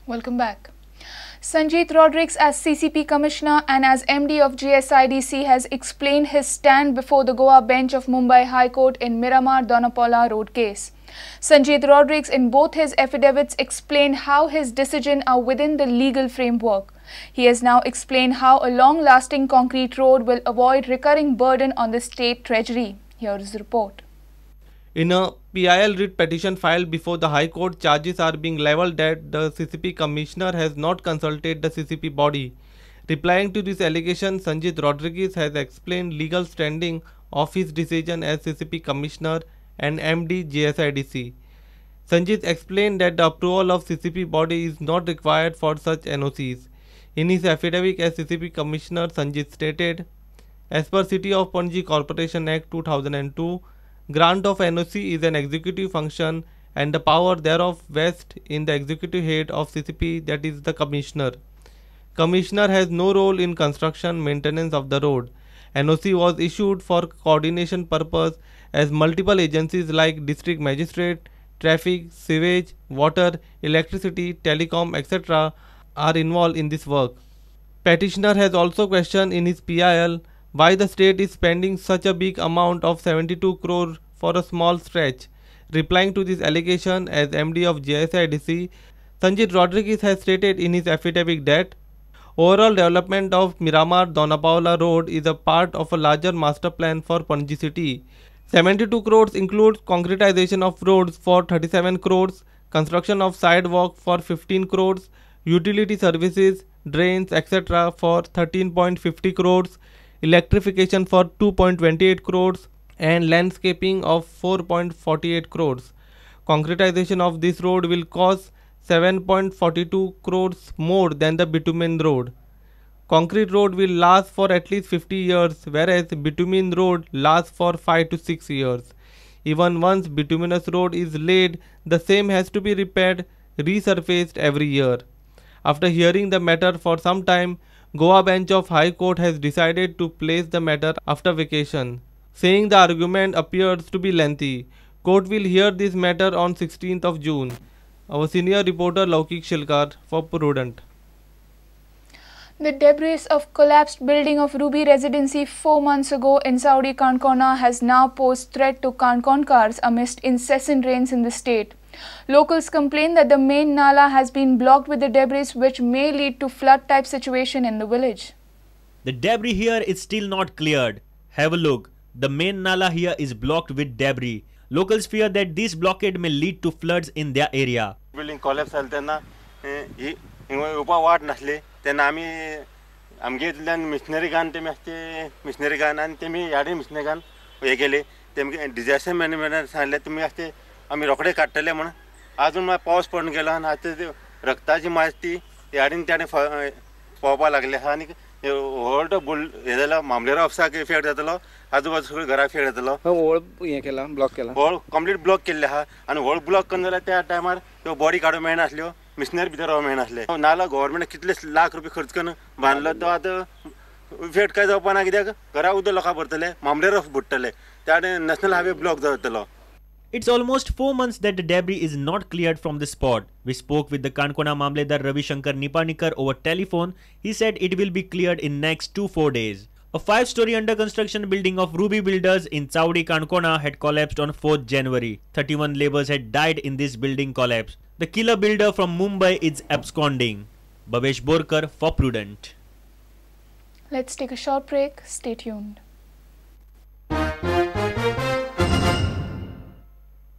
Welcome back. Sanjeet Rodrigues as CCP Commissioner and as MD of GSIDC has explained his stand before the Goa bench of Mumbai High Court in Miramar-Donapaula road case. Sanjeet Rodrigues in both his affidavits explained how his decisions are within the legal framework. He has now explained how a long-lasting concrete road will avoid recurring burden on the state treasury. Here is the report. In a PIL writ petition filed before the High Court, charges are being levelled that the CCP Commissioner has not consulted the CCP body. Replying to this allegation, Sanjeet Rodrigues has explained legal standing of his decision as CCP Commissioner and MD GSIDC. Sanjeet explained that the approval of CCP body is not required for such NOCs. In his affidavit as CCP Commissioner, Sanjeet stated, as per City of Panaji Corporation Act 2002, grant of NOC is an executive function and the power thereof vests in the executive head of CCP, that is the Commissioner. Commissioner has no role in construction maintenance of the road. NOC was issued for coordination purpose as multiple agencies like District Magistrate, Traffic, Sewage, Water, Electricity, Telecom, etc. are involved in this work. Petitioner has also questioned in his PIL why the state is spending such a big amount of 72 crore for a small stretch. Replying to this allegation as MD of GSIDC, Sanjeet Rodrigues has stated in his affidavit that overall development of Miramar-Donapaula road is a part of a larger master plan for Panaji city. 72 crores includes concretization of roads for 37 crores, construction of sidewalk for 15 crores, utility services, drains, etc. for 13.50 crores, electrification for 2.28 crores and landscaping of 4.48 crores. Concretization of this road will cost 7.42 crores more than the bitumen road. Concrete road will last for at least 50 years, whereas bitumen road lasts for 5 to 6 years. Even once bituminous road is laid, the same has to be repaired, resurfaced every year. After hearing the matter for some time, Goa bench of High Court has decided to place the matter after vacation, saying the argument appears to be lengthy. Court will hear this matter on 16th of June. Our senior reporter Laukik Shilkar for Prudent. The debris of collapsed building of Ruby Residency 4 months ago in Saudi Kankona has now posed threat to Kankonkars amidst incessant rains in the state. Locals complain that the main nala has been blocked with the debris, which may lead to flood type situation in the village. The debris here is still not cleared. Have a look. The main nala here is blocked with debris. Locals fear that this blockade may lead to floods in their area. Building collapse altena upa ward nasle then आमगे इतल्यान missionary गान तेमी आसते missionary गान आनी तेमी याडे missionary गान हे गेले तेमगे डिजास्टर मॅनेजमेंटान सांगले तुमी आसते आमी रोखडे काडटले म्हणून अजून मागीर पावस पडून गेलो आनी आतां रक्ताची माज ती याडीन त्याने पोवपा लागले आहा आनी व्हड हे जाला मामलेदार ऑफिसाक इफेक्ट जातलो आजूबाजू सगळे घरा इफेक्ट जातलो व्हड हे केला ब्लॉक केला व्हड कंप्लीट ब्लॉक केल्ले आहा आनी व्हड ब्लॉक करून जाल्यार त्या टायमार त्यो बॉडी काडूंक मेळनासल्यो मिशनरी भितर रावंक मेळनासले नाल्या गव्हर्मेंट कितले लाख रुपया खर्च करून बांदलो तो आतां इफेक्ट काय जावपा ना कित्याक घरा उदक लोकां भरतले मामलेदार बुडटले त्या नॅशनल हायवे ब्लॉक जातलो. It's almost 4 months that the debris is not cleared from the spot. We spoke with the Kankona Mamledar Ravi Shankar Nipanikar over telephone. He said it will be cleared in next 2-4 days. A 5-story under construction building of Ruby Builders in Saudi Kankona had collapsed on 4th January. 31 laborers had died in this building collapse. The killer builder from Mumbai is absconding. Bhavesh Borkar for Prudent. Let's take a short break. Stay tuned.